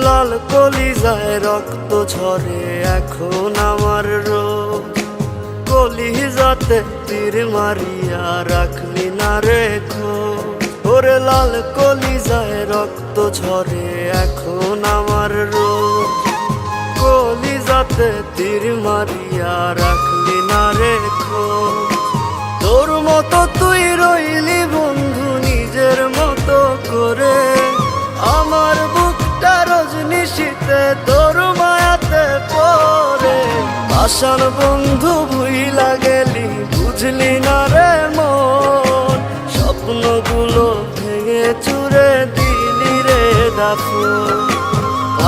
লাল কলিজায় রক্ত ঝরে এখন আমার রোগ, কলিজাতে তীর মারিয়া রাখলি না রেখো। ওরে লাল কলিজায় রক্ত ঝরে এখন আমার রোগ, কলিজাতে তীর মারিয়া রাখলি না রেখো। তোর মতো তুই রইলি বন্ধু নিজের মতো করে, আমার বুকটা রজনীশীতে তোর মায়াতে পড়ে। আশার বন্ধু ভুইলা গেলি বুঝলি না রে মন, স্বপ্নগুলো ভেঙে চুরে দিলি রে দাফন।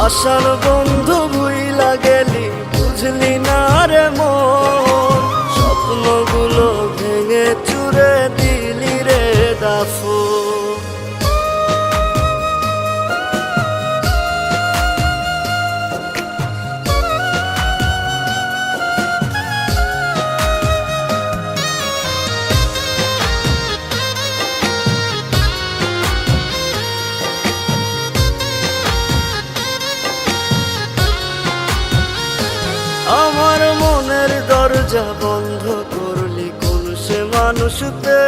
আশার বন্ধু ভুইলা গেলি বুঝলি না রে মন, স্বপ্নগুলো ভেঙে চুরে দিলি রে দাফন। আমার মনের দরজা বন্ধ করলি কোন সে মানুষতে,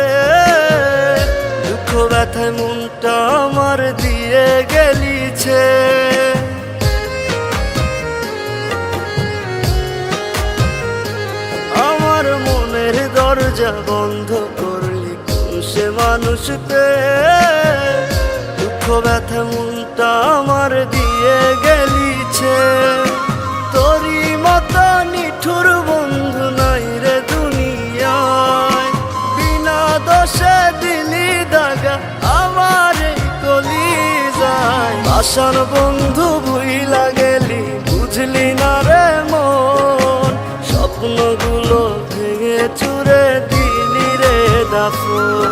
দুঃখ ব্যথায় মনটা আমার দিয়ে গেলিছে। আমার মনের দরজা বন্ধ করলি কোন সে মানুষতে, দুঃখ ব্যথায় মনটা আমার দিয়ে গেলিছে। তোরি মতো নিঠুর বন্ধু নাই রে দুনিয়ায়, বিনা দোষে দিলি দাগা আমার এই কলিজায়। আশার বন্ধু ভুইলা গেলি বুঝলি না রে মন, স্বপ্নগুলো ভেঙে চুরে দিলি রে দাফন।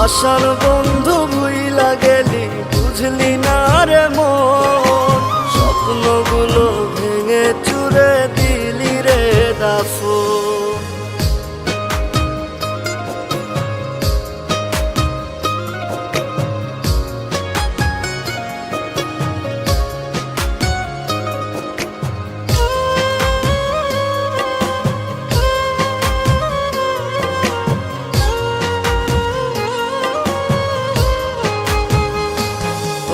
আশার বন্ধু ভুইলা গেলি বুঝলি না রে মন, স্বপ্নগুলো ভেঙে চুরে দিলি রে দাফন।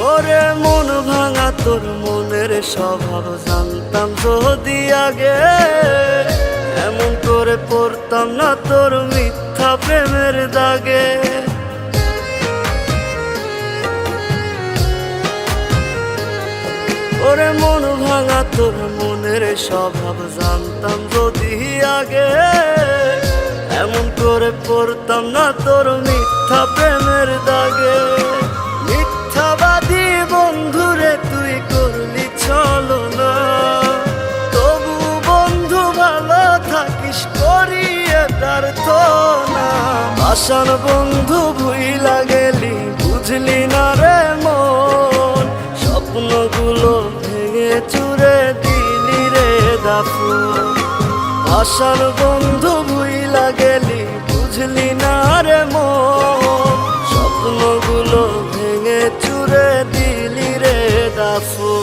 ওরে মন ভাঙা তোর মনের স্বভাব জানতাম যদি আগে, এমন করে পড়তাম না তোর মিথ্যা প্রেমের দাগে। ওরে মন ভাঙা তোর মনের স্বভাব জানতাম যদি আগে, এমন করে পড়তাম না তোর মিথ্যা প্রেমের দাগে। মিথ্যাবাদী বন্ধুরে তুই করলি ছলনা, তবু বন্ধু ভালো থাকিস করিয়ে প্রার্থনা। আশার বন্ধু ভুইলা গেলি বুঝলি না রে মন, স্বপ্নগুলো ভেঙে চুরে দিলি রে দাফন। আশার বন্ধু ভুইলা গেলি বুঝলি না রে মন, স্বপ্নগুলো ভেঙে চুরে দিলি রে দাফন।